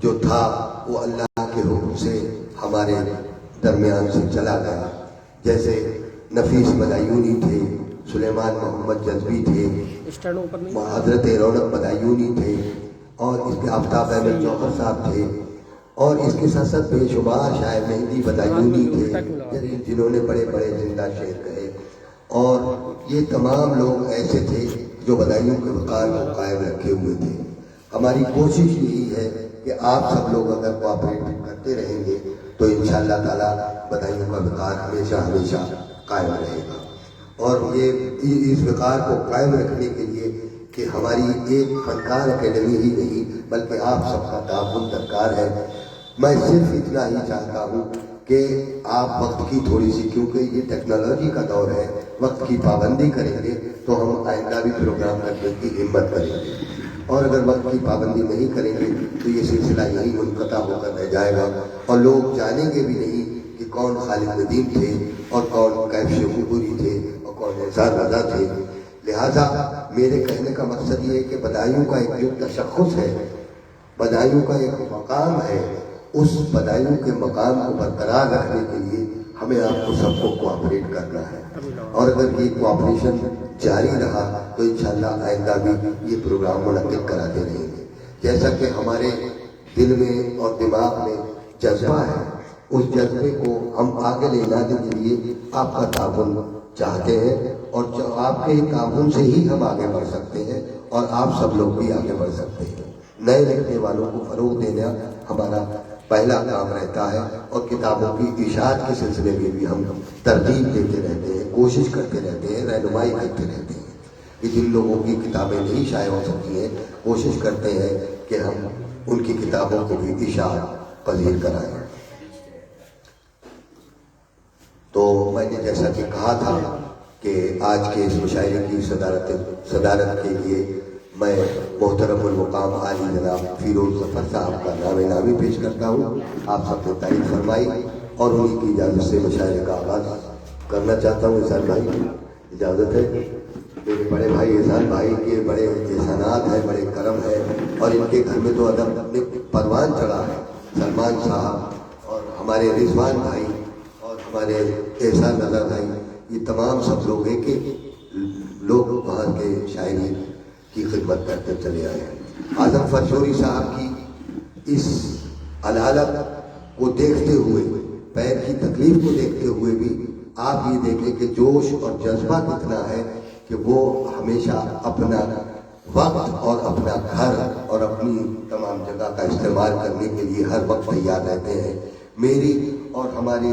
جو تھا وہ اللہ کے حکم سے ہمارے درمیان سے چلا گیا. جیسے نفیس بدایونی تھے، سلیمان محمد جذبی تھے، حضرت رونق بدایونی تھے، اور اس کے آفتاب احمد جوہر صاحب تھے، اور اس کے ساتھ ساتھ بے شمار شاعر مہندی بدایونی تھے جنہوں نے بڑے بڑے زندہ شعر کہے. اور یہ تمام لوگ ایسے تھے جو بدایوں کے وقار کو قائم رکھے ہوئے تھے. ہماری کوشش یہی ہے کہ آپ سب لوگ اگر کوآپریٹ کرتے رہیں گے تو انشاءاللہ تعالیٰ بدایوں کا وقار ہمیشہ ہمیشہ قائم رہے گا. اور یہ اس وقار کو قائم رکھنے کے لیے کہ ہماری ایک فنکار اکیڈمی ہی نہیں بلکہ آپ سب کا تعاون درکار ہے. میں صرف اتنا ہی چاہتا ہوں کہ آپ وقت کی تھوڑی سی، کیونکہ یہ ٹیکنالوجی کا دور ہے، وقت کی پابندی کریں گے تو ہم آئندہ بھی پروگرام کرنے کی ہمت کریں گے، اور اگر وقت کی پابندی نہیں کریں گے تو یہ سلسلہ یہی منقطع ہو کر رہ جائے گا، اور لوگ جانیں گے بھی نہیں کہ کون خالد ندیم تھے اور کون کیف شیخوپوری تھے اور کون احسان رضا تھے. لہٰذا میرے کہنے کا مقصد یہ ہے کہ بدایوں کا ایک جو تشخص ہے، بدایوں کا ایک مقام ہے، اس بدایوں کے مقام کو برقرار رکھنے کے لیے ہمیں آپ کو سب کو کوآپریٹ کرنا ہے. اور اگر یہ کوآپریشن جاری رہا تو انشاءاللہ آئندہ بھی یہ پروگرام منعقد کراتے رہیں گے. جیسا کہ ہمارے دل میں اور دماغ میں جذبہ ہے، اس جذبے کو ہم آگے لے جانے کے لیے آپ کا تعاون چاہتے ہیں، اور آپ کے تعاون سے ہی ہم آگے بڑھ سکتے ہیں اور آپ سب لوگ بھی آگے بڑھ سکتے ہیں. نئے لکھنے والوں کو فروغ دینا ہمارا پہلا کام رہتا ہے، اور کتابوں کی اشاعت کے سلسلے میں بھی ہم ترغیب دیتے رہتے ہیں، کوشش کرتے رہتے ہیں، رہنمائی کرتے رہتے ہیں کہ جن لوگوں کی کتابیں نہیں شائع ہو سکتی ہیں کوشش کرتے ہیں کہ ہم ان کی کتابوں کو بھی اشاعت پذیر کرائیں. تو میں نے جیسا کہ کہا تھا کہ آج کے اس مشاعرے کی صدارت کے لیے میں محترم المقام عالی جناب فیروز ظفر صاحب کا نام نامی پیش کرتا ہوں. آپ سب نے تائید فرمائی اور انہیں کی اجازت سے مشاعرے کا آغاز کرنا چاہتا ہوں. احسان بھائی اجازت ہے؟ میرے بڑے بھائی احسان بھائی کے بڑے احسانات ہیں، بڑے کرم ہے، اور ان کے گھر میں تو ادب اپنے پروان چڑھا ہے. سلمان صاحب اور ہمارے رضوان بھائی اور ہمارے احسان رضا بھائی، یہ تمام سب لوگ ہیں کہ لوگ وہاں کے شاعری کی خدمت کرتے چلے آئے ہیں. اعظم فرشوری صاحب کی اس علالت کو دیکھتے ہوئے، پیر کی تکلیف کو دیکھتے ہوئے بھی آپ یہ دیکھیں کہ جوش اور جذبہ کتنا ہے کہ وہ ہمیشہ اپنا وقت اور اپنا گھر اور اپنی تمام جگہ کا استعمال کرنے کے لیے ہر وقت تیار رہتے ہیں. میری اور ہماری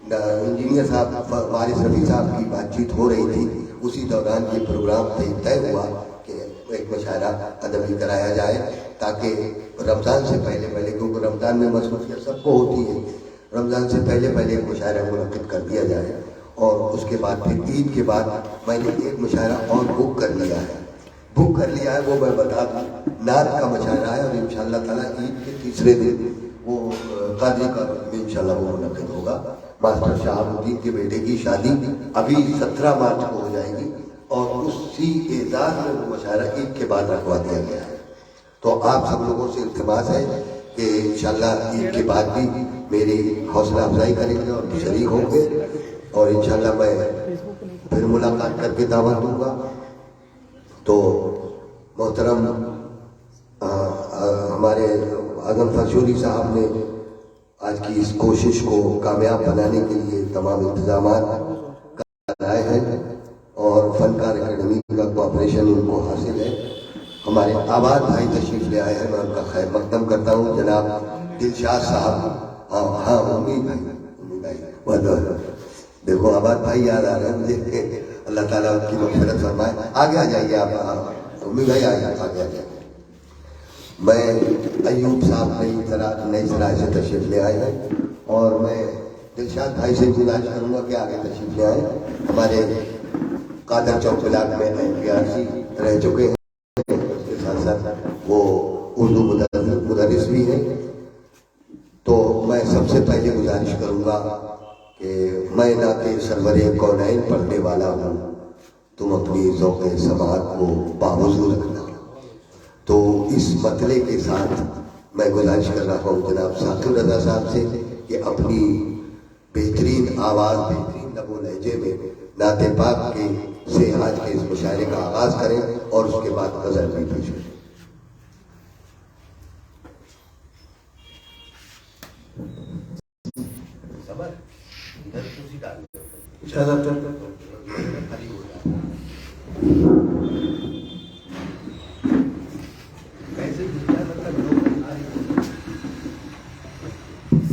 انجینئر صاحب وارث رفیع صاحب کی بات چیت ہو رہی تھی، اسی دوران یہ پروگرام طے ہوا کہ ایک مشاعرہ ادبی کرایا جائے تاکہ رمضان سے پہلے کیونکہ رمضان میں مصروفیت سب کو ہوتی ہے، رمضان سے پہلے ایک مشاعرہ منعقد کر دیا جائے. اور اس کے بعد پھر عید کے بعد میں نے ایک مشاعرہ اور بک کر لیا ہے، وہ میں بتا دوں، نعت کا مشاعرہ ہے، اور انشاءاللہ تعالیٰ عید کے تیسرے دن وہ قاضی کا میں انشاءاللہ وہ منعقد ہوگا. ماسٹر شہاب الدین کے بیٹے کی شادی ابھی 17 مارچ کو ہو جائے گی، اور اسی اعزاز میں وہ مشاعرہ عید کے بعد رکھوا دیا گیا ہے. تو آپ سب لوگوں سے التماس ہے کہ انشاءاللہ عید کے بعد بھی میری حوصلہ افزائی کریں گے اور شریک ہوں گے، اور انشاءاللہ میں پھر ملاقات کر کے دعوت دوں گا. تو محترم ہمارے اعظم فرشوری صاحب نے آج کی اس کوشش کو کامیاب بنانے کے لیے تمام انتظامات کرائے ہیں، اور فنکار اکیڈمی کا کوآپریشن ان کو حاصل ہے. ہمارے آباد بھائی تشریف لے آئے ہیں، میں ان کا خیر مقدم کرتا ہوں. جناب دلشاد صاحب، ہاں امید بھائی، دیکھو آباد بھائی یاد آ رہے ہیں مجھے، اللہ تعالیٰ ان کی مغفرت فرمائے. آگے آ جائیے آپ، امید بھائی آگے آ جائیے. میں ایوب صاحب نئی سرائے سے تشریف لے آئے ہیں، اور میں دلشاد بھائی سے گزارش کروں گا کہ آگے تشریف لے آئے. ہمارے قادر چوک بلاک میں NPRC رہ چکے ہیں، اس کے ساتھ ساتھ وہ اردو مدرس بھی ہیں. تو میں سب سے پہلے گزارش کروں گا کہ میں نعت سرور کونین پڑھنے والا ہوں، تم اپنی ذوق سماعت کو باوضو رکھنا. تو اس مطلع کے ساتھ میں گزارش کر رہا ہوں جناب ثاقب رضا صاحب سے کہ اپنی بہترین آواز بہترین لب و لہجے میں نعت پاک کے سے آج کے اس مشاعرے کا آغاز کریں اور اس کے بعد غزل بھی پیش کریں.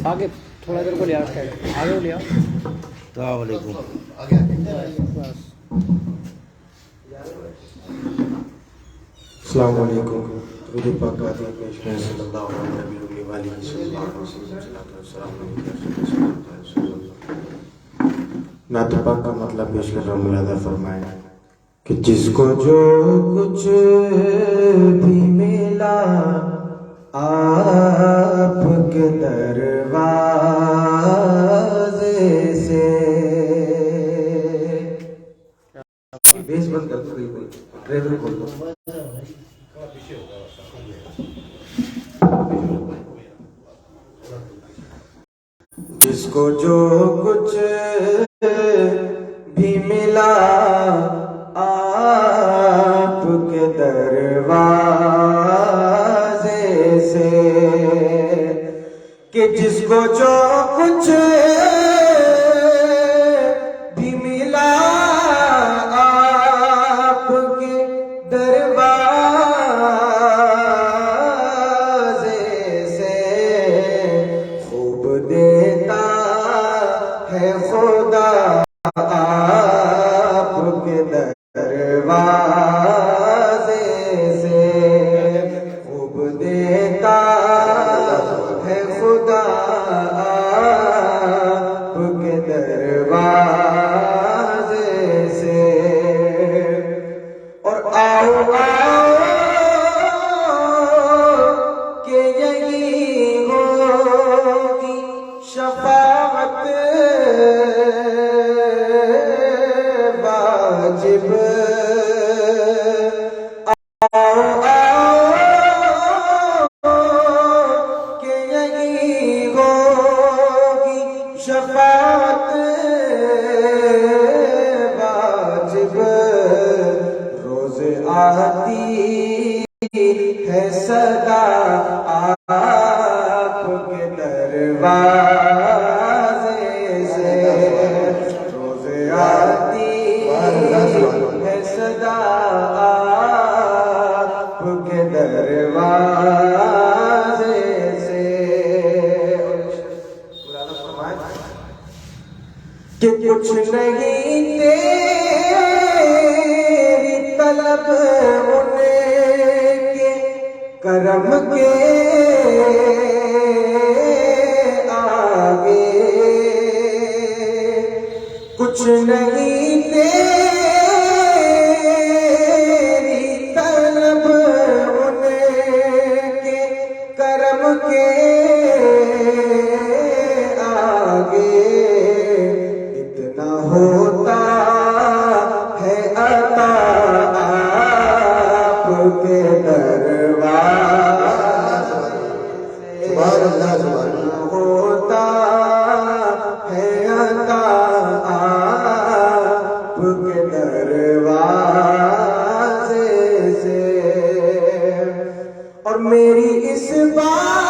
آگے تھوڑا دیر کو لیا آگے لیا. السلام علیکم. السلام علیکم. درود پاک پیش کریں صلی اللہ علیہ وسلم. نعت پاک کا مطلب پیش کر رہا ہوں, ملاحظہ فرمائیں کہ جس کو جو کچھ بھی ملا آپ کے دروازے سے, بیس بند کر دو, ڈرائیور کھول دو. جس کو جو کچھ بھی ملا آپ کے دروازے سے, کہ جس کو جو کچھ بھی ملا آپ کے دروازے سے, خوب دیتا ہے خدا آپ کے دروازے سے, خوب دیتا ہے خدا آپ کے دروازے سے. اور آؤ کہ یہی ہوگی شفاعت واجب. کہ یہی ہوگی شفاعت واجب. روز آتی ہے صدا آپ کے دروازے سے, روز آتی ہے صدا آپ کے دروازے سے. کہ کچھ نہیں تیری طلب ان کے کرم کے آگے, کچھ نہیں تیری طلب ان کے کرم کے آگے. اتنا ہوتا ہے عطا آپ کے دروازے سے, ہوتا ہے عطا آپ کے دروازے سے. اور میری اس بات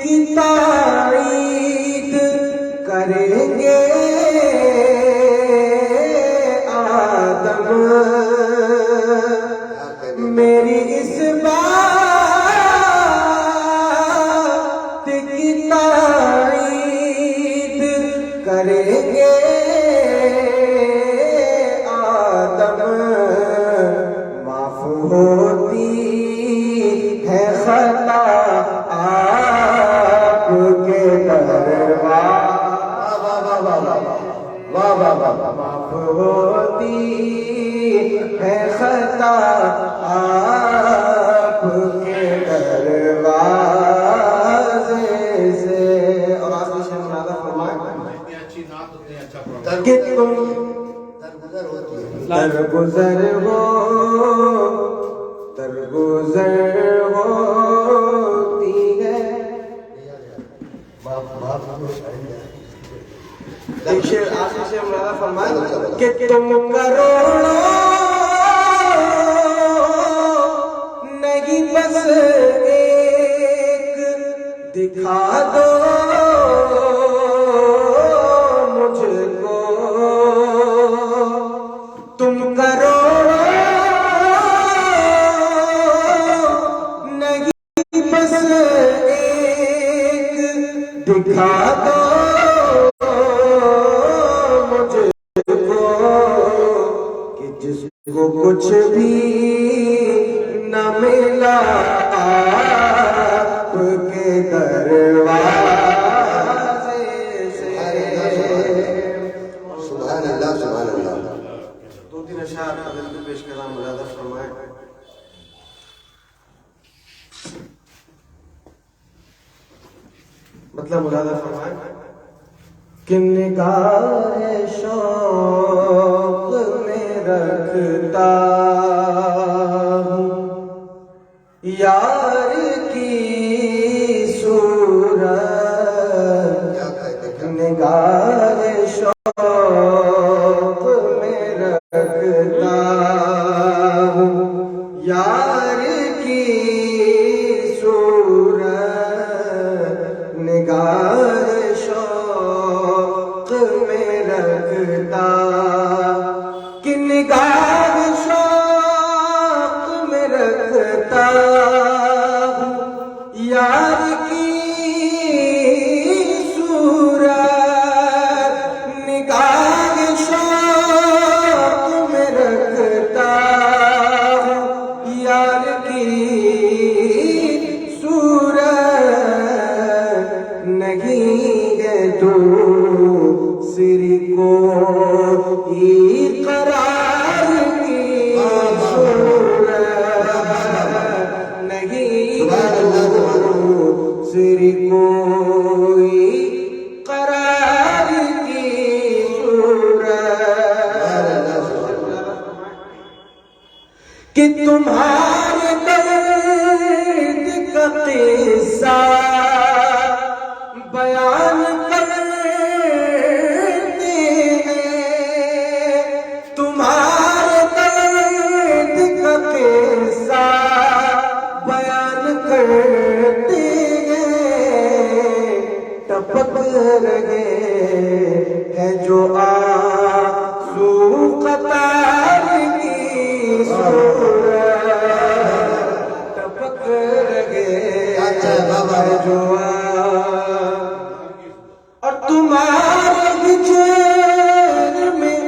کی تائید کریں گے آدم, میری اس بات کی تائید کریں گے آدم. معاف ہوتی ہے خطا آپ کے دروازے, معاف ہوتی ہے خطا آپ کے دروازے سے. اور آخری شعر ملاحظہ فرمائیں کہ تم درگزر ہو ایک شعر آخر سے مولانا فرمائیں کہ تم کروڑوں نہیں بس ایک دکھا دو مجھ کو، تم کروڑوں نہیں بس ایک دکھا دو کو کچھ بھی نہ ملا آپ کے دروازے سے۔ سبحان اللہ سبحان اللہ۔ دو تین اشعار بدل کے پیش کرنا ملادہ فرمائیں۔ مطلب ملادہ فرمائیں کہ نگاہ شوق میں رکھتا ہوں یار کی صورت، نگاہ شوق میں رکھتا ہوں یار کی صورت، نگاہ میں رکھتا کہ نگاہ شوق میں رکھتا یار کی صورت، نگاہ شوق میں رکھتا یار کی صورت، نہیں ہے تو سری کو قرار کی صورت، نہیں سری کو قرار کی صورت، کہ تمہارے درد کا قصہ بیان ٹپک رہے ہیں جو آنسو قطار کی صورت، ٹپک رہے ہیں جو اور تمہارے ہجر میں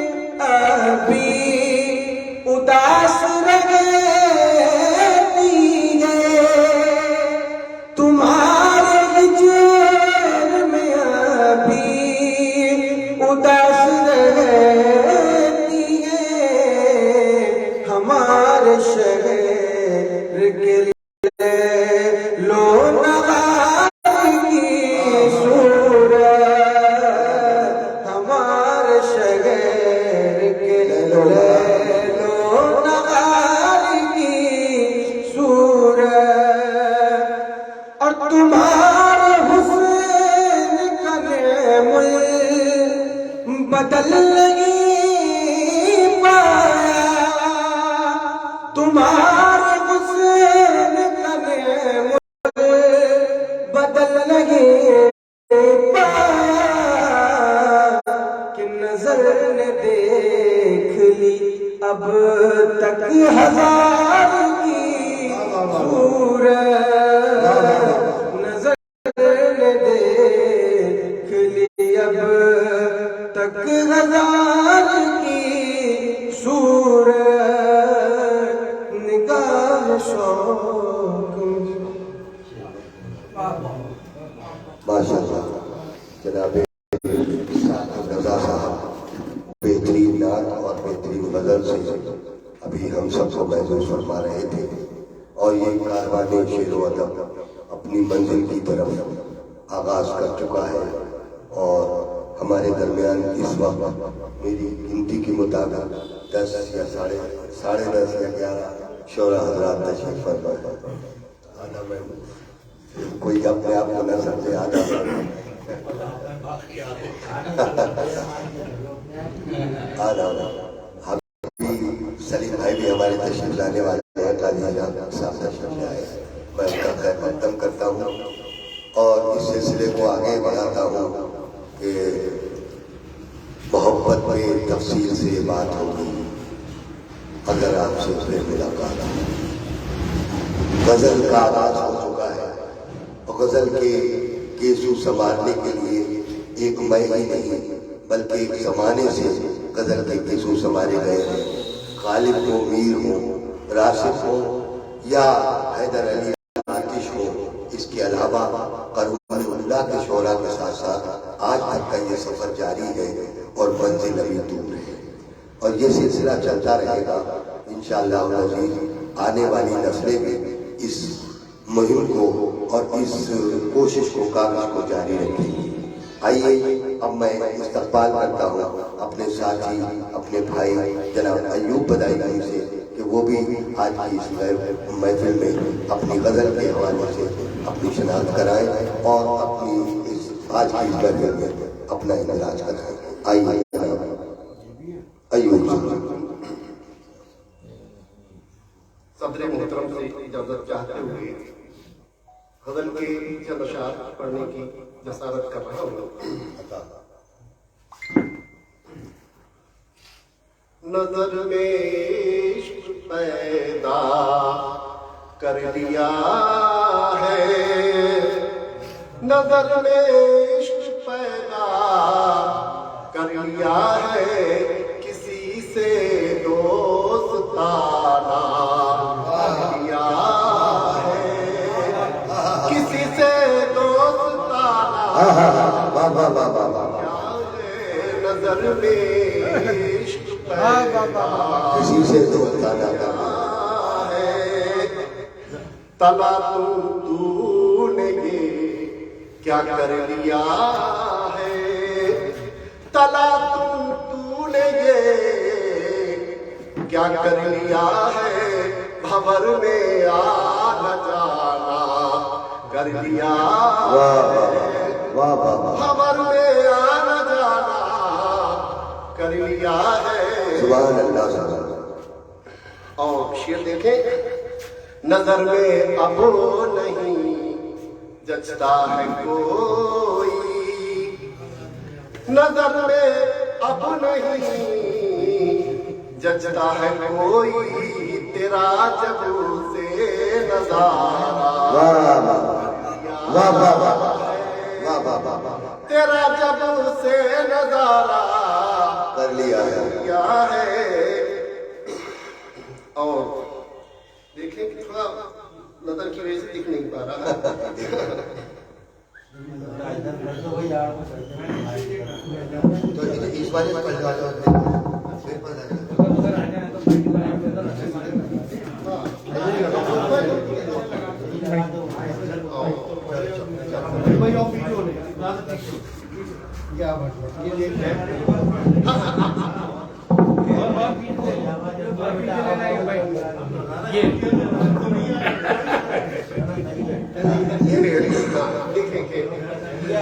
ابھی اداس رہتی ہے، تمہارے ہجر میں ابھی اداس رہتی ہے، ہمارے شہر کے لو نغار کی صورت، ہمارے شہر کے لو نغار کی صورت، اور تمہارے حسن کا نعم بدل نہیں پایا، تمہارے حسن کا نعم بدل نہیں پایا، کہ نظر نے دیکھ لی اب تک ہزار کی صورت، نظر نے دیکھ لی اب تک ہزار کی صورت، نگاہ شوق ماشاءاللہ جناب رضا صاحب بہترین نعت اور بہترین غزل سے ابھی ہم سب کو محسوس فرما رہے تھے، اور یہ کاروان شعر و ادب اپنی منزل کی طرف آغاز کر چکا ہے، اور ہمارے درمیان اس وقت میری گنتی کے مطابق 10 یا ساڑھے 10 یا 11 شعراء حضرات تشریف فرما ہے۔ کوئی اپنے آپ کو نہ سمجھے، آدھا سلیم بھائی بھی ہمارے تشریف لانے والے ہیں، قاضی صاحب تشریف لائے، میں ان کا خیر مقدم کرتا ہوں اور اس سلسلے کو آگے بڑھاتا ہوں کہ محبت میں تفصیل سے بات ہوگی اگر آپ سے پھر ملاقات ہو۔ غزل کا آغاز ہو چکا ہے اور غزل کے کیسو سنوارنے کے لیے ایک میں ہی نہیں بلکہ ایک زمانے سے غزل کے کیسو سنوارے گئے ہیں۔ غالب ہو، میر ہو، راشد ہو یا حیدر علی آتش ہو، اس کے علاوہ قرون اللہ کے شعراء کے ساتھ ساتھ آج تک کا یہ سفر جاری ہے اور منزل ابھی دور ہے اور یہ سلسلہ چلتا رہے گا انشاءاللہ العزیز۔ آنے والی نسلیں بھی اس مہم کو اور اس کوشش کو کاغذ کو جاری رکھیں گی۔ آئیے اب میں استقبال کرتا ہوں اپنے ساتھی، اپنے بھائی جناب ایوب بدائی بھائی سے کہ وہ بھی آج کی اس محفل میں اپنی غزل کے حوالے سے اپنی شناخت کرائیں اور اپنی اس آج کی اس محفل میں اپنا اندراج کرائیں۔ آئیے ایوب صدر محترم سے اجازت چاہتے ہوئے غزل کے چند اشعار پڑھنے کی جسارت کر رہا ہوں۔ نظر میں عشق پیدا کر دیا ہے، نظر میں عشق پیدا کر لیا ہے، کسی سے دوستانہ کر لیا ہے، کسی سے دوستانہ نظر میں عشق کسی سے دوستانہ ہے، تلا تو نے یہ کیا کر لیا ہے، تلا تو نے یہ کیا کر لیا ہے، بھور میں آنا جانا کر لیا ہے، بھور میں آنا جانا کر لیا ہے۔ سبحان اللہ سبحان اللہ۔ اور شعر دیکھیں، نظر میں اب نہیں جچتا ہے کوئی، نظر میں اب نہیں جچتا ہے کوئی، تیرا جب سے نظارہ تیرا جب سے نظارہ کر لیا ہے۔ اور دیکھیں کہ تھوڑا نظر کی وجہ سے دکھ نہیں پا رہا تو اس بارے میں پڑھ جاتا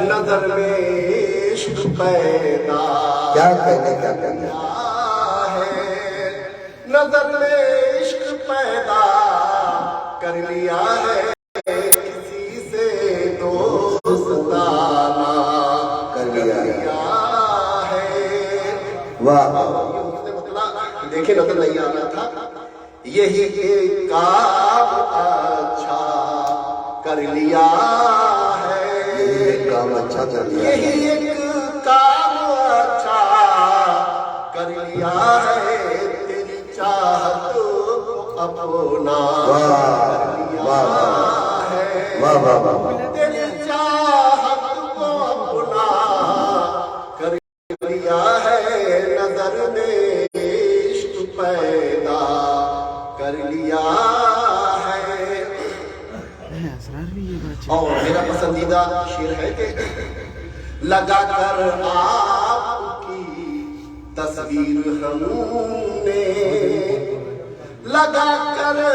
نظر میں عشق پیدا کیا کہنے کیا کہنے ہے، نظر میں عشق پیدا کر لیا ہے، کسی سے دوستانہ کر لیا ہے۔ واہ دیکھیں نظر نہیں آ رہا تھا، یہی کام اچھا کر لیا ہے، یہ کام اچھا کر لیا یہی ایک کام اچھا کر لیا ہے، تیری چاہت کو اپنا کر لیا ہے، تیری چاہت کو اپنا کر لیا ہے، نظر میں عشق پیدا کر لیا ہے۔ اور میرا پسندیدہ شعر ہے کہ لگا کر آپ کی تصویر ہم نے، لگا کر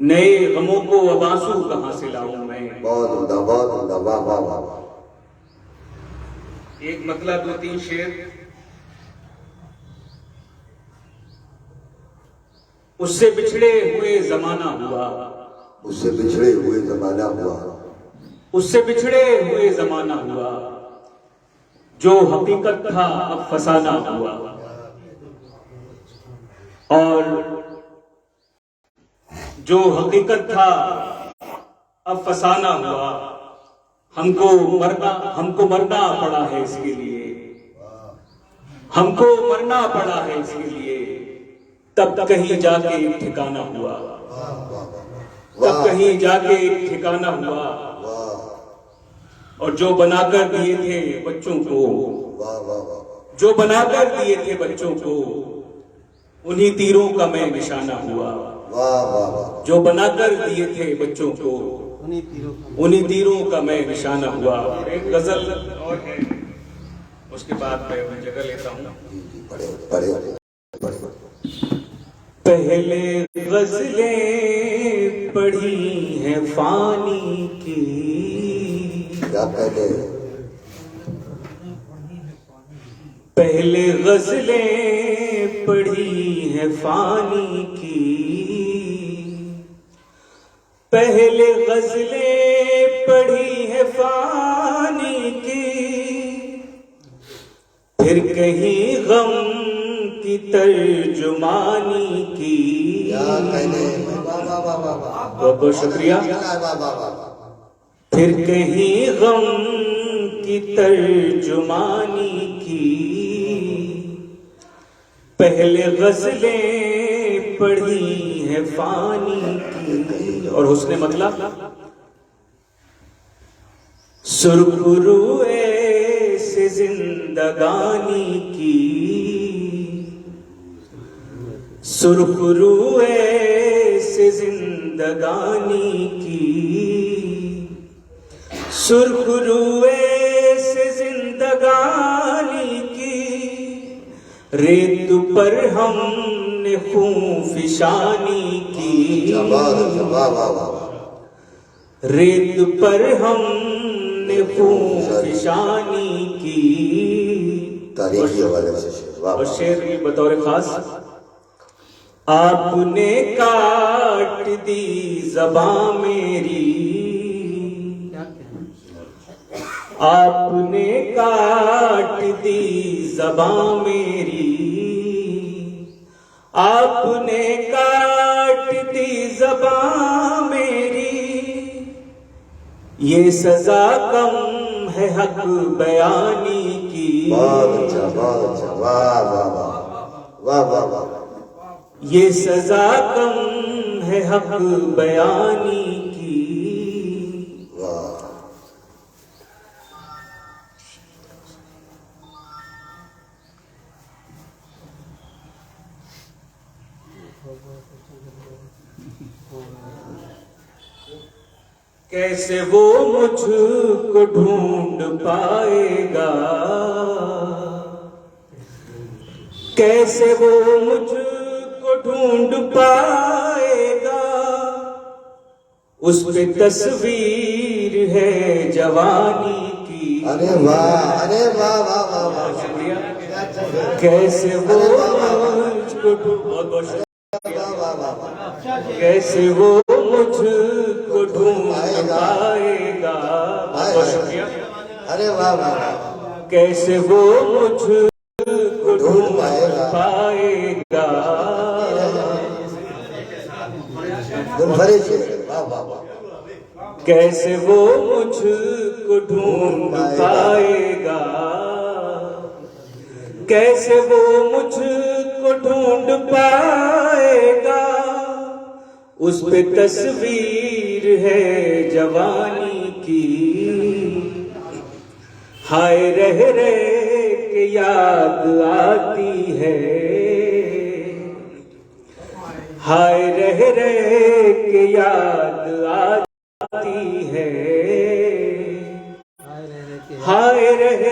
نئے غموں کو اب آنسو کہاں سے لاؤں میں. بہت عمدہ، بہت عمدہ، واہ واہ واہ واہ. ایک مطلب 2-3 شعر. اس سے بچھڑے ہوئے زمانہ ہوا، اس سے بچھڑے ہوئے زمانہ ہوا، اس سے بچھڑے ہوئے زمانہ ہوا، جو حقیقت تھا اب فسانہ ہوا. اور جو حقیقت تھا اب فسانہ ہوا، ہم کو مرنا پڑا ہے اس کے لیے، ہم کو مرنا پڑا ہے اس کے لیے. تب کہیں جا کے ایک ٹھکانہ ہوا، تب کہیں جا کے ایک ٹھکانہ ہوا. اور جو بنا کر دیے تھے بچوں کو، واہ واہ واہ، جو بنا کر دیے تھے بچوں کو، انہی تیروں کا میں نشانہ ہوا. واہ واہ واہ. جو بنا کر دیے تھے بچوں کو، انہی تیروں کا میں نشانہ ہوا. ایک غزل اور ہے، اس کے بعد میں جگہ لیتا ہوں. پڑھے پڑھے پڑھے. پہلے غزلیں پڑھی ہیں فانی کی، کیا پہلے؟ پہلے غزلیں پڑھی ہیں فانی کی، پہلے غزلیں پڑھی ہیں فانی کی، پھر کہیں غم کی ترجمانی کی. کیا پہلے؟ واہ واہ واہ واہ واہ. بہت بہت شکریہ. واہ واہ واہ واہ. پھر کہیں غم کی ترجمانی کی، پہلے غزلیں پڑھی ہیں فانی کی. اور حسن مطلب سرخ روئے سے زندگانی کی، سرخ روئے سے زندگانی کی، سرخ روئے سے زندگانی کی. ریت پر ہم نے خون فشانی کی، ریت پر ہم نے خون فشانی کی. تاریخی حوالے سے اور شعر بھی بطور خاص. آپ نے کاٹ دی زباں میری، آپ نے کاٹ دی زباں میری، آپ نے کاٹ دی زباں میری. یہ سزا کم ہے حق بیانی کی، بہت اچھا، بہت اچھا، واہ واہ واہ واہ واہ واہ. یہ سزا کم ہے حق بیانی کی. واہ. کیسے وہ مجھ کو ڈھونڈ پائے گا، کیسے وہ مجھ کو ڈھونڈ پائے گا. اس پہ تصویر ہے جوانی کی. ارے واہ، ارے واہ واہ واہ واہ. شکریہ. کیسے وہ مجھ کو بہت بہت شکریہ. کیسے وہ مجھ کو ڈھونڈ پائے گا. بہت شکریہ. ارے واہ واہ. کیسے وہ مجھ کو ڈھونڈ پائے گا. منفرد ہے. واہ واہ واہ. کیسے وہ مجھ کو ڈھونڈ پائے گا، کیسے وہ مجھ کو ڈھونڈ پائے گا. اس پہ تصویر ہے جوانی کی. ہائے رہ کے یاد آتی ہے، ہائے رہ کے یاد آتی ہے، ہائے رہ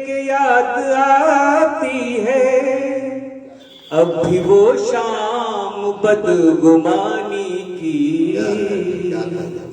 کے یاد آتی ہے. اب بھی وہ شام بدگمانی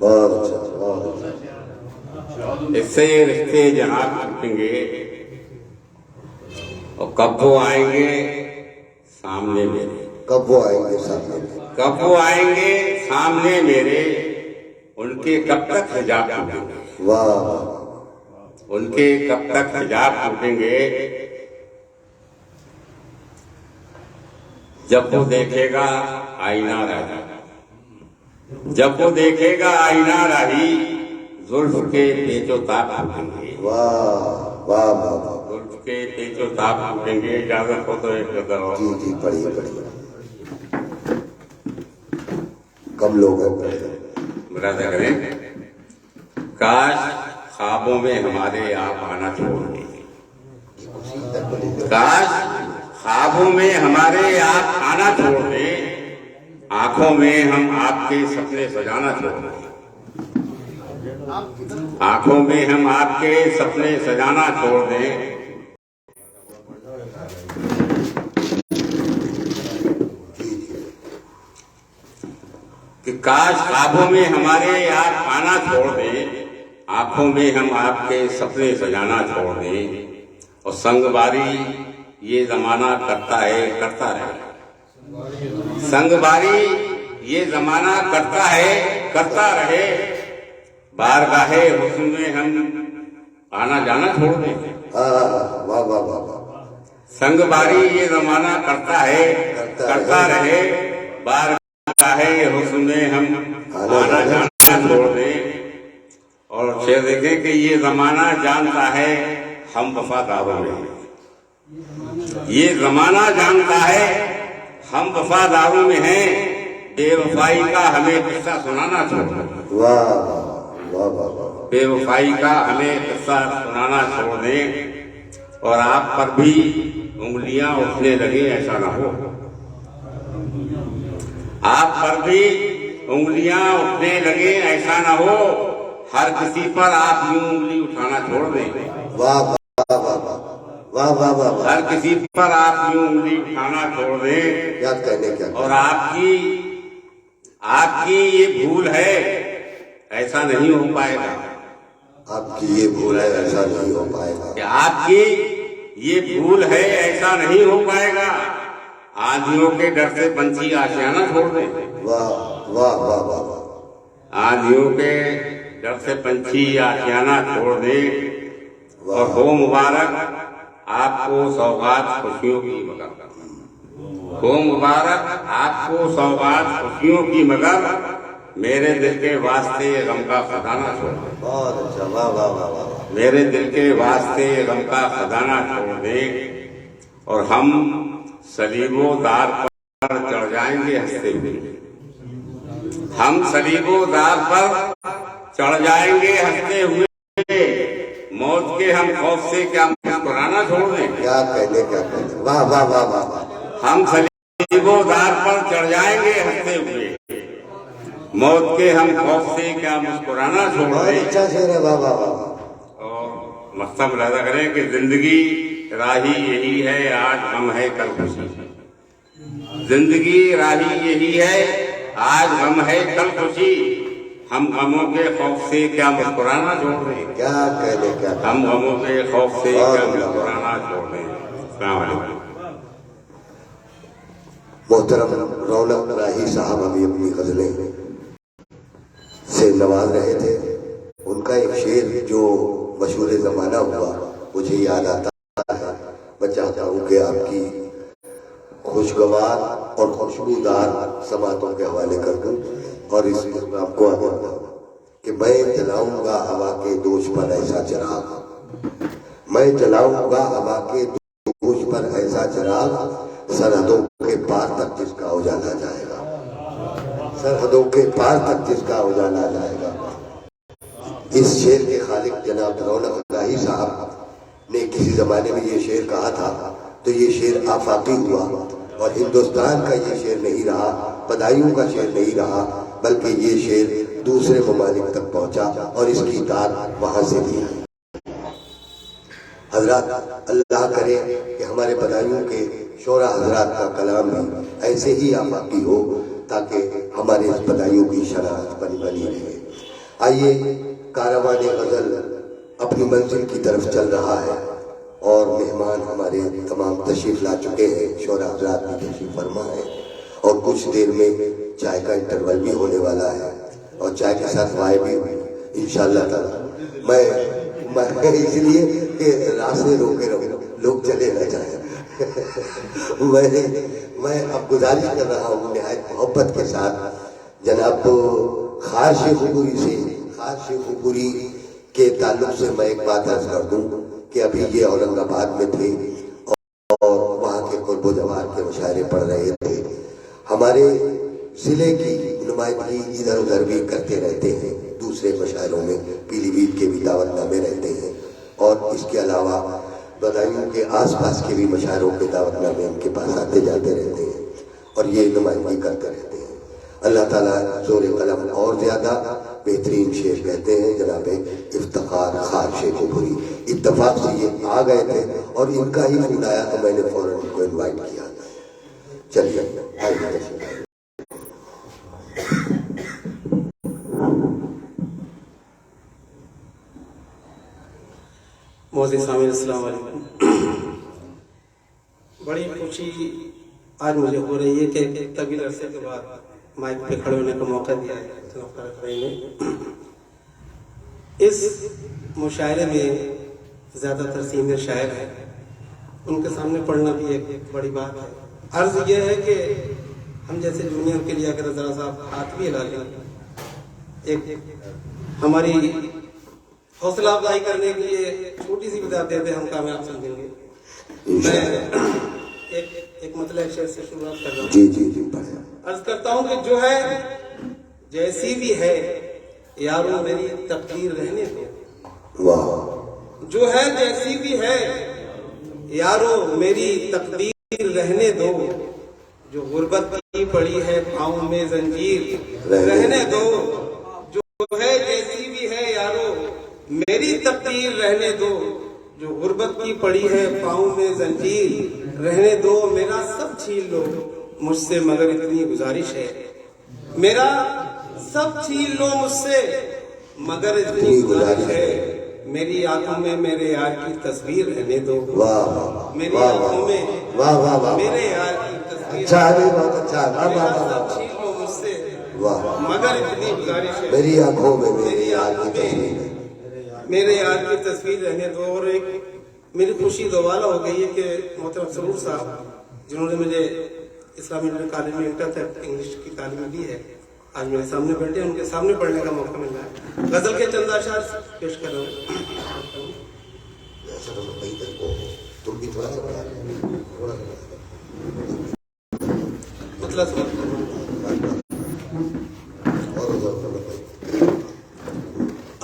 بہت اچھا بہت اچھا. اس سے یہ رشتے جناب ٹوٹیں گے اور کب وہ آئیں گے سامنے میرے, کب وہ آئیں گے سامنے میں؟ کب وہ آئیں گے سامنے میرے, ان کے کب تک حجاب ٹوٹیں گے, واہ ان کے کب تک حجاب ٹوٹیں گے, جب وہ دیکھے گا آئینہ راہی, جب وہ دیکھے گا آئینہ راہی, زلف کے پیچ و تاب ٹوٹیں گے, واہ واہ واہ واہ. زلف کے پیچ و تاب ٹوٹیں گے. اجازت ہو تو ایک قدر اور جی جی پڑھیے پڑھیے, کم لوگ ہیں پڑھیے. مرادا کریں. کاش خوابوں میں ہمارے آپ آنا چھوڑ دیں, کاش خوابوں میں ہمارے آپ آنا چھوڑ دیں, آنکھوں میں ہم آپ کے سپنے سجانا چھوڑ دیں, آنکھوں میں ہم آپ کے سپنے سجانا چھوڑ دیں. کہ کاش خوابوں میں ہمارے آپ آنا چھوڑ دیں, آنکھوں میں ہم آپ کے سپنے سجانا چھوڑ دیں, اور سنگ باری یہ زمانہ کرتا ہے کرتا رہے, سنگ باری یہ زمانہ کرتا ہے کرتا رہے, بارگاہ حسن میں ہم آنا جانا چھوڑ دیں. واہ واہ واہ واہ. سنگ باری یہ زمانہ کرتا ہے کرتا رہے, بارگاہ حسن میں ہم آنا جانا چھوڑ دیں. اور شعر دیکھیں کہ یہ زمانہ جانتا ہے ہم وفاداروں میں, یہ زمانہ جانتا ہے ہم وفاداروں میں ہیں, بے وفائی کا ہمیں قصہ سنانا چھوڑ دیں, واہ واہ واہ واہ. بے وفائی کا ہمیں قصہ سنانا چھوڑ دیں. اور آپ پر بھی انگلیاں اٹھنے لگیں ایسا نہ ہو, آپ پر بھی انگلیاں اٹھنے لگیں ایسا نہ ہو, ہر کسی پر آپ یوں انگلی اٹھانا چھوڑ دیں, واہ واہ واہ واہ واہ واہ واہ. ہر کسی پر آپ یوں انگلی اٹھانا چھوڑ دیں. کیا کہنے کیا اور آپ کی یہ بھول ہے ایسا نہیں ہو پائے گا, آپ کی یہ بھول ہے ایسا نہیں ہو پائے گا, کہ آپ کی یہ بھول ہے ایسا نہیں ہو پائے گا, آندھیوں کے ڈر سے پنچھی آشیانہ چھوڑ دیں, واہ واہ واہ واہ واہ. آندھیوں کے ڈر سے پنچھی آشیانہ چھوڑ دیں. اور ہو مبارک آپ کو سوغات خوشیوں کی مگر, ہو مبارک آپ کو سوغات خوشیوں کی مگر, میرے دل کے واسطے غم کا خزانہ چھوڑ دیں, بہت اچھا واہ واہ واہ واہ. میرے دل کے واسطے غم کا خزانہ چھوڑ دیں. اور ہم صلیب و دار پر چڑھ جائیں گے ہنستے ہوئے, ہم صلیب و دار پر چڑھ جائیں گے ہنستے ہوئے, موت کے ہم خوف سے کیا مسکرانا چھوڑ دیں, کیا کہنے کیا کہنے. واہ واہ واہ واہ واہ. ہم صلیب و دار پر چڑھ جائیں گے ہنستے ہوئے, موت کے ہم خوف سے کیا مسکرانا چھوڑ بہت دیں. اچھا شعر ہے. واہ واہ واہ واہ. اور مقصد ملاحظہ کریں کہ زندگی راہی یہی ہے, آج غم ہے کل خوشی, زندگی راہی یہی ہے, آج غم ہے کل خوشی, ہم غموں کے خوف سے کیا مسکرانا چھوڑ دیں, کیا کہنے کیا کہنے. ہم غموں کے خوف سے کیا مسکرانا چھوڑ دیں. السلام علیکم. محترم رونق راہی صاحب ابھی اپنی غزلیں سے نواز رہے تھے. ان کا ایک شعر جو مشہور زمانہ ہوا مجھے یاد آتا ہے. میں چاہتا ہوں کہ آپ کی خوشگوار اور خوشبودار سماعتوں کے حوالے کر دوں اور اس آپ کو آگے بتاؤں کہ میں جلاؤں گا ہوا کے دوش پر ایسا چراغ, میں جلاؤں گا ہوا کے دوش پر ایسا چراغ, سرحدوں کے پار تک جس کا اجالا جائے گا, سرحدوں کے پار تک جس کا اجالا جائے گا. اس شعر کے خالق جناب رونق راہی صاحب نے کسی زمانے میں یہ شعر کہا تھا تو یہ شعر آفاقی ہوا اور ہندوستان کا یہ شعر نہیں رہا, بدایوں کا شعر نہیں رہا, بلکہ یہ شعر دوسرے ممالک تک پہنچا اور اس کی داد وہاں سے دی. حضرات اللہ کرے کہ ہمارے بدایوں کے شعراء حضرات کا کلام بھی ایسے ہی آفاقی ہو تاکہ ہمارے اس بدایوں کی شناخت بنی رہے. آئیے کاروان غزل اپنی منزل کی طرف چل رہا ہے اور مہمان ہمارے تمام تشریف لا چکے ہیں، شعراء حضرات بھی تشریف فرما ہے اور کچھ دیر میں چائے کا انٹرول بھی ہونے والا ہے اور چائے کے ساتھ وائے بھی انشاءاللہ تعالی۔ میں اس لیے کہ راستے روکے رہوں، لوگ چلے نہ جائیں۔ میں اب گزارش کر رہا ہوں نہایت محبت کے ساتھ جناب خاص شیخ پوری کے تعلق سے میں ایک بات عرض کر دوں کہ ابھی یہ اورنگ آباد میں تھے اور وہاں کے قرب و جوار کے مشاعرے پڑھ رہے تھے۔ ہمارے ضلع کی نمائندگی ادھر ادھر بھی کرتے رہتے ہیں، دوسرے مشاعروں میں پیلی بھیت کے بھی دعوت نامے رہتے ہیں اور اس کے علاوہ بدایوں کے آس پاس کے بھی مشاعروں کے دعوت نامے ان کے پاس آتے جاتے رہتے ہیں اور یہ نمائندگی کرتے رہتے ہیں۔ اللہ تعالیٰ زور قلم اور زیادہ بہترین شعر کہتے ہیں جناب افتخار خان شیخ پوری اتفاق سے یہ آ گئے تھے اور ان کا ہی فون آیا تو میں نے فوراً ان کو انوائٹ کیا۔ چلیے معزز سامعین السلام علیکم۔ بڑی خوشی آج مجھے ہو رہی ہے کہ طویل عرصے کے بعد مائک پہ کھڑے ہونے کا موقع دیا ہے جناب طارق بھائی نے۔ اس مشاعرے میں زیادہ تر سینئر شاعر ہیں، ان کے سامنے پڑھنا بھی ایک بڑی بات ہے۔ عرض یہ ہے کہ ہم جیسے جونیئر کے لیے اگر ذرا سا ہاتھ بھی ہلا لیں، ایک ہماری حوصلہ افزائی کرنے کے لیے چھوٹی سی بتا دیتے ہم کامیاب سمجھیں گے۔ میں ایک مطلب شعر سے شروعات کر رہا ہوں۔ جی عرض کرتا ہوں کہ جو ہے جیسی بھی ہے یارو میری تقدیر رہنے دو، واہ، جو ہے جیسی بھی ہے یارو میری تقدیر رہنے دو، جو غربت کی پڑی ہے پاؤں میں زنجیر رہنے دو، جو ہے جیسی بھی ہے یارو میری تقدیر رہنے دو، جو غربت کی پڑی ہے پاؤں میں زنجیر رہنے دو، میرا سب چھین لو مجھ سے مگر اتنی گزارش ہے، میرا سب چھین لو مجھ سے مگر اتنی گزارش ہے، میری آنکھوں میں میرے یار کی تصویر رہنے دو، میری آنکھوں میں میرے یار کی تصویر، میرا سب چھین لو مجھ سے مگر اتنی گزارش ہے، میری آنکھوں میں میری یار کی تصویر میرے یار کی تصویر رہنے دو۔ اور ایک میری خوشی دوبالا ہو گئی ہے کہ محترم سرور صاحب جنہوں نے مجھے اسلامی کالج میں انٹر تک انگلش کی تعلیم دی ہے، آج میرے سامنے بیٹھے ان کے سامنے پڑھنے کا موقع مل رہا ہے۔ غزل کے چند اشعار پیش کر رہا ہوں۔ مطلب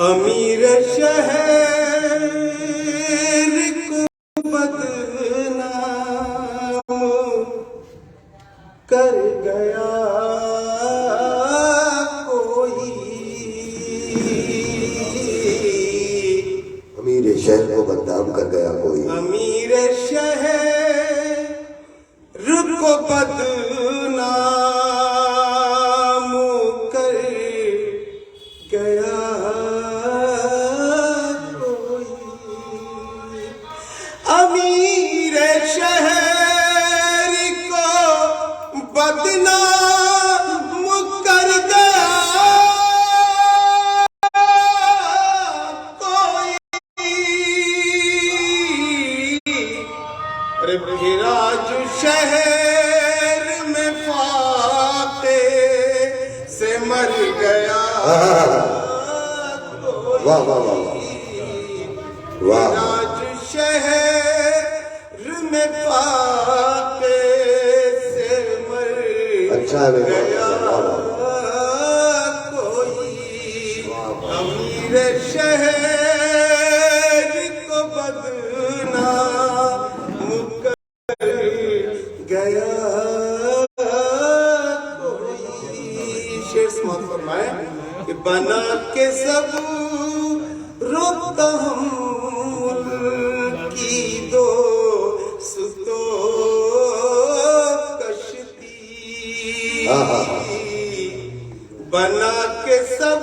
امیر شہر کو بدنام کر گیا کوئی، امیر شہر کو بدنام کر گیا کوئی، امیر شہر کو بدنام کر گیا کوئی، امیر شہر کو بدنام کر گیا کوئی، ارے پھرا جو شہر میں فاتح سے مر گیا واہ واہ واہ واہ، جو شہر میں فاتح سے مر اچھا ہے گیا کوئی، امیر شہر کو بدنام کر گیا کوئی۔ شعر سماعت فرمائے کہ بنا کے سب روتا ہم کی دوستو کشتی، بنا کے سب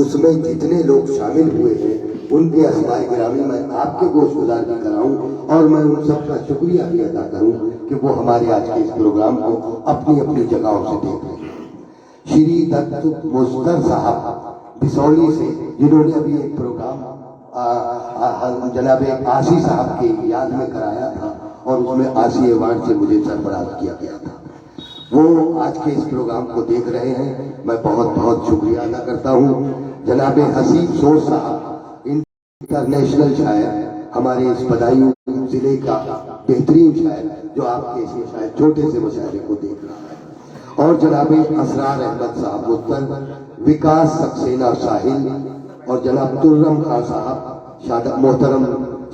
اس میں جتنے لوگ شامل ہوئے ہیں ان کے اسماء گرامی میں آپ کے گوش گزار بھی کراؤں اور میں ان سب کا شکریہ بھی ادا کروں کہ وہ ہمارے آج کے اس پروگرام کو اپنی اپنی جگہوں سے دیکھ رہے ہیں۔ شری دت مستر صاحب بسولی سے، جنہوں نے ابھی ایک پروگرام جناب آسی صاحب کے یاد میں کرایا تھا اور اس میں آسی ایوارڈ سے مجھے سرفراز کیا گیا تھا، وہ آج کے اس پروگرام کو دیکھ رہے ہیں، میں بہت بہت شکریہ ادا کرتا ہوں۔ جناب حسیب سور صاحب انٹرنیشنل شاعر، ہمارے اس بدایوں ضلع کا بہترین شاعر جو آپ کے اس شاید چھوٹے سے مشاعرے کو دیکھ رہا ہے، اور جناب اسرار احمد صاحب مستر، وکاس سکسینہ ساحل، اور جناب ترم خان صاحب، محترم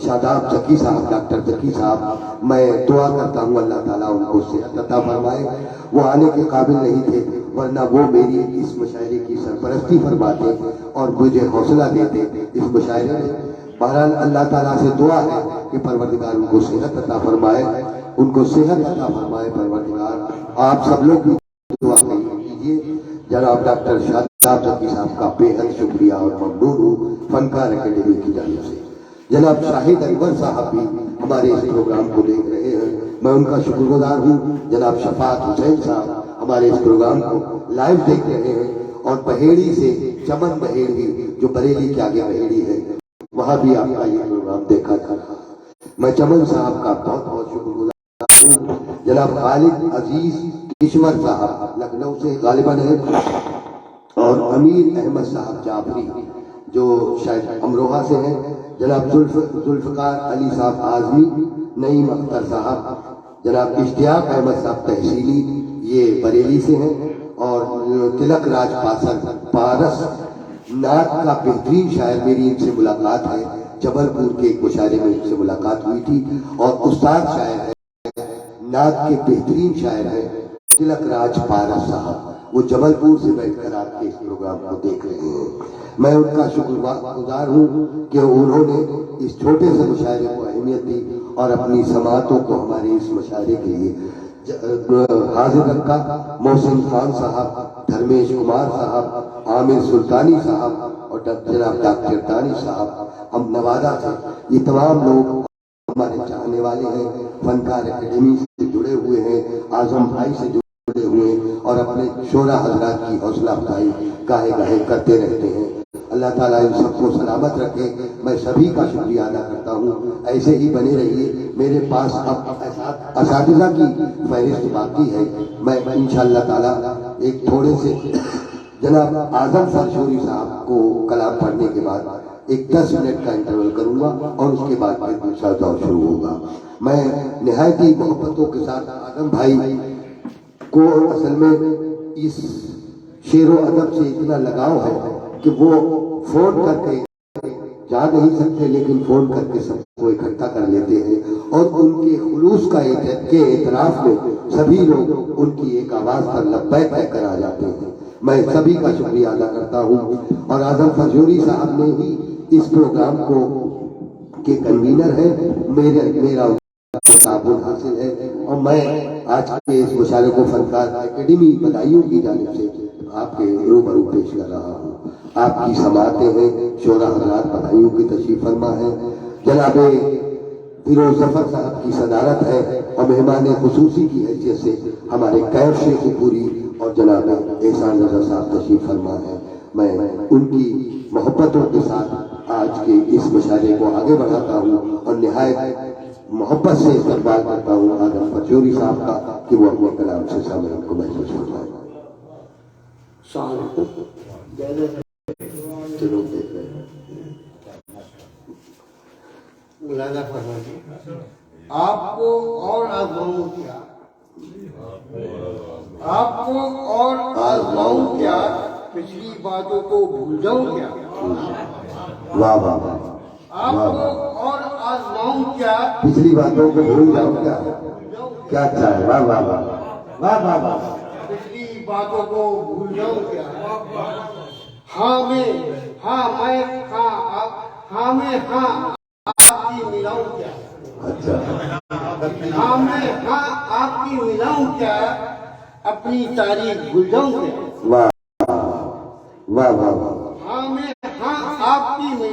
شاداب ذکی صاحب، ڈاکٹر ذکی صاحب، میں دعا کرتا ہوں اللہ تعالیٰ ان کو صحت عطا فرمائے۔ وہ آنے کے قابل نہیں تھے ورنہ وہ میری اس مشاعرے کی سرپرستی فرماتے اور مجھے حوصلہ دیتے اس مشاعرے میں۔ بہرحال اللہ تعالیٰ سے دعا ہے کہ پروردگار ان کو صحت عطا فرمائے، ان کو صحت عطا فرمائے پروردگار۔ آپ سب لوگ بھی دعا کیجیے۔ جناب ڈاکٹر شاداب ذکی صاحب کا بے حد شکریہ اور ممنون ہوں فنکار اکیڈمی کی جانب سے۔ جناب شاہد انور صاحب بھی ہمارے اس پروگرام کو دیکھ رہے ہیں، میں ان کا شکر گزار ہوں۔ جناب شفاعت حسین صاحب ہمارے اس پروگرام کو لائیو دیکھ رہے ہیں، اور بہیڑی سے چمن بہیڑی جو بریلی کے آگے بہیڑی ہے وہاں بھی آپ کا یہ پروگرام دیکھا جا رہا ہے، میں چمن صاحب کا بہت بہت شکر گزار ہوں۔ جناب خالد عزیز کشور صاحب لکھنؤ سے غالباً ہے، اور امیر احمد صاحب جعفری جو شاید امروہہ سے ہیں، جناب ذوالفقار علی صاحب اعظمی، نعیم اختر صاحب، جناب اشتیاق احمد صاحب تحصیلی، یہ بریلی سے ہیں، اور تلک راج پارس نعت کا بہترین شاعر، میری ان سے ملاقات ہے، جبل پور کے ایک مشاعرے میں ان سے ملاقات ہوئی تھی، اور استاد شاعر ہے، نعت کے بہترین شاعر ہیں تلک راج پارس صاحب، وہ جبل پور سے بیٹھ کر آپ کے اس پروگرام کو دیکھ رہے ہیں۔ میں ان کا شکر گزار ہوں کہ انہوں نے اس چھوٹے سے مشاعرے کو اہمیت دی اور اپنی سماعتوں کو ہمارے اس مشاعرے کے لیے حاضر رکھا۔ محسن خان صاحب، دھرمیش کمار صاحب، عامر سلطانی صاحب، اور جناب ڈاکٹر دانش صاحب، ہم نوادہ سے، یہ تمام لوگ ہمارے چاہنے والے ہیں، فنکار اکیڈمی سے جڑے ہوئے ہیں، اعظم بھائی سے جڑے ہوئے ہیں، اور اپنے شعراء حضرات کی حوصلہ افزائی گاہے گاہے کرتے رہتے ہیں۔ اللہ تعالیٰ ان سب کو سلامت رکھے۔ میں سبھی کا شکریہ ادا کرتا ہوں، ایسے ہی بنے رہیے۔ میرے پاس اب اساتذہ کی فہرست باقی ہے، میں انشاءاللہ تعالیٰ ایک تھوڑے سے جناب اعظم فرشوری صاحب کو کلام پڑھنے کے بعد ایک 10 منٹ کا انٹرول کروں گا، اور اس کے بعد پھر دوسرا دور شروع ہوگا۔ میں نہایت ہی محبتوں کے ساتھ اعظم بھائی کو اصل میں اس شعر و ادب سے اتنا لگاؤ ہے کہ وہ فون کر کے جا نہیں سکتے، لیکن فون کر کے سب کو اکٹھا کر لیتے ہیں، اور ان کے خلوص کا کے اعتراف میں سبھی لوگ ان کی ایک آواز پر لبیک کہہ کر آ جاتے ہیں۔ میں سبھی کا شکریہ ادا کرتا ہوں، اور اعظم فرشوری صاحب نے ہی اس پروگرام کو کے کنوینر ہے، میرا تعاون حاصل ہے، اور میں آج کے اس مشاعرے کو فنکار اکیڈمی بدایوں کی جانب سے آپ کے روبرو پیش کر رہا ہوں۔ آپ کی سماعتیں ہیں، شعراء حضرات بدایوں کی تشریف فرما ہے، جناب فیروز ظفر صاحب کی صدارت ہے، اور مہمان خصوصی کی حیثیت سے ہمارے کیف شیخ پوری اور جناب احسان رضا صاحب تشریف فرما ہے۔ میں ان کی محبتوں کے ساتھ آج کے اس مشاعرے کو آگے بڑھاتا ہوں، اور نہایت محبت سے استقبال کرتا ہوں اعظم فرشوری صاحب کا کہ وہ اپنے کلام سے سامعین کو محسوس فرمائیں۔ چلو دیکھ رہے ہیں، ملاحظہ فرمائیے، آپ کو اور آزماؤں کیا، آپ کو اور آزماؤں کیا، پچھلی باتوں کو بھول جاؤں کیا، واہ واہ واہ، آپ کو اور آزماؤں کیا، پچھلی باتوں کو بھول جاؤں کیا، کیا اچھا ہے، واہ واہ واہ واہ واہ واہ، پچھلی باتوں کو بھول جاؤں کیا، ہاں میں آپ کی ملاؤں کیا، اچھا، ہاں میں آپ کی ملاؤں کیا، اپنی تاریخ بھول جاؤں کیا، واہ واہ واہ واہ، ہاں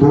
2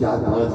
4-5